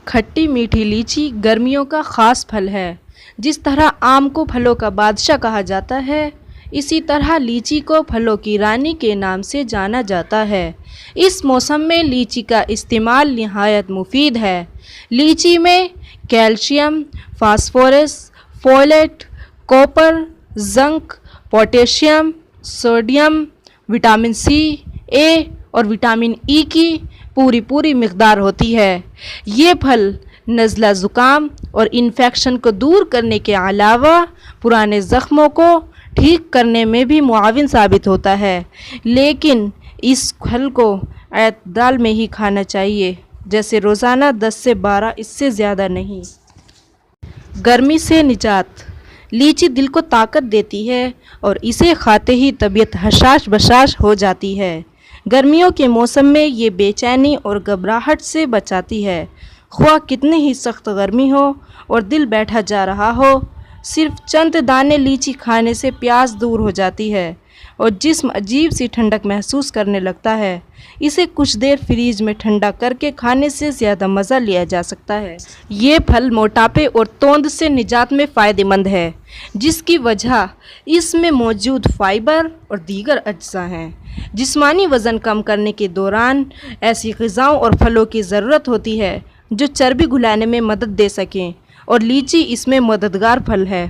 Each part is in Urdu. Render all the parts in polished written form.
کھٹی میٹھی لیچی گرمیوں کا خاص پھل ہے۔ جس طرح آم کو پھلوں کا بادشاہ کہا جاتا ہے، اسی طرح لیچی کو پھلوں کی رانی کے نام سے جانا جاتا ہے۔ اس موسم میں لیچی کا استعمال نہایت مفید ہے۔ لیچی میں calcium, phosphorus, folate, copper, zinc, potassium, sodium, vitamin C, A اور وٹامن ای کی پوری مقدار ہوتی ہے۔ یہ پھل نزلہ زکام اور انفیکشن کو دور کرنے کے علاوہ پرانے زخموں کو ٹھیک کرنے میں بھی معاون ثابت ہوتا ہے، لیکن اس پھل کو اعتدال میں ہی کھانا چاہیے، جیسے روزانہ 10 سے 12، اس سے زیادہ نہیں۔ گرمی سے نجات۔ لیچی دل کو طاقت دیتی ہے اور اسے کھاتے ہی طبیعت حشاش بشاش ہو جاتی ہے۔ گرمیوں کے موسم میں یہ بے چینی اور گھبراہٹ سے بچاتی ہے۔ خواہ کتنی ہی سخت گرمی ہو اور دل بیٹھا جا رہا ہو، صرف چند دانے لیچی کھانے سے پیاس دور ہو جاتی ہے اور جسم عجیب سی ٹھنڈک محسوس کرنے لگتا ہے۔ اسے کچھ دیر فریج میں ٹھنڈا کر کے کھانے سے زیادہ مزہ لیا جا سکتا ہے۔ یہ پھل موٹاپے اور توند سے نجات میں فائدہ مند ہے، جس کی وجہ اس میں موجود فائبر اور دیگر اجزاء ہیں۔ جسمانی وزن کم کرنے کے دوران ایسی غذاؤں اور پھلوں کی ضرورت ہوتی ہے جو چربی گلانے میں مدد دے سکیں، اور لیچی اس میں مددگار پھل ہے۔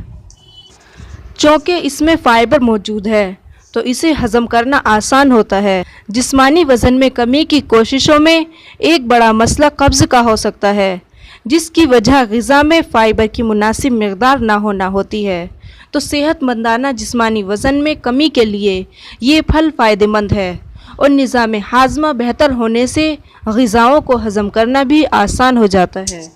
چونکہ اس میں فائبر موجود ہے تو اسے ہضم کرنا آسان ہوتا ہے۔ جسمانی وزن میں کمی کی کوششوں میں ایک بڑا مسئلہ قبض کا ہو سکتا ہے، جس کی وجہ غذا میں فائبر کی مناسب مقدار نہ ہونا ہوتی ہے۔ تو صحت مندانہ جسمانی وزن میں کمی کے لیے یہ پھل فائدہ مند ہے، اور نظام ہاضمہ بہتر ہونے سے غذاؤں کو ہضم کرنا بھی آسان ہو جاتا ہے۔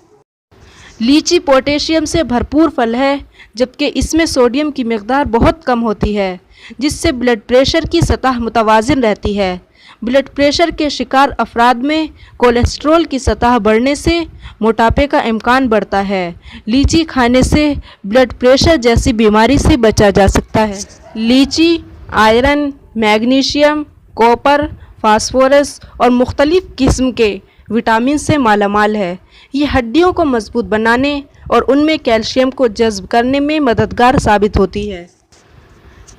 لیچی پوٹیشیم سے بھرپور پھل ہے، جبکہ اس میں سوڈیم کی مقدار بہت کم ہوتی ہے، جس سے بلڈ پریشر کی سطح متوازن رہتی ہے۔ بلڈ پریشر کے شکار افراد میں کولیسٹرول کی سطح بڑھنے سے موٹاپے کا امکان بڑھتا ہے۔ لیچی کھانے سے بلڈ پریشر جیسی بیماری سے بچا جا سکتا ہے۔ لیچی آئرن، میگنیشیم، کاپر، فاسفورس اور مختلف قسم کے وٹامن سے مالا مال ہے۔ یہ ہڈیوں کو مضبوط بنانے اور ان میں کیلشیم کو جذب کرنے میں مددگار ثابت ہوتی ہے۔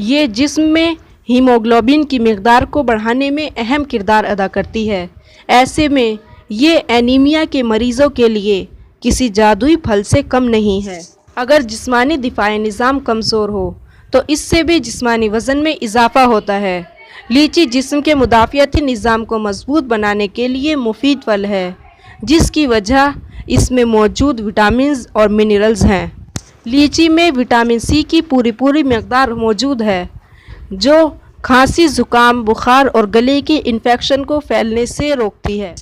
یہ جسم میں ہیموگلوبن کی مقدار کو بڑھانے میں اہم کردار ادا کرتی ہے۔ ایسے میں یہ اینیمیا کے مریضوں کے لیے کسی جادوئی پھل سے کم نہیں ہے۔ اگر جسمانی دفاعی نظام کمزور ہو تو اس سے بھی جسمانی وزن میں اضافہ ہوتا ہے۔ لیچی جسم کے مدافعتی نظام کو مضبوط بنانے کے لیے مفید پھل ہے، جس کی وجہ اس میں موجود وٹامنز اور منرلز ہیں۔ لیچی میں وٹامن سی کی پوری مقدار موجود ہے، جو کھانسی، زکام، بخار اور گلے کی انفیکشن کو پھیلنے سے روکتی ہے۔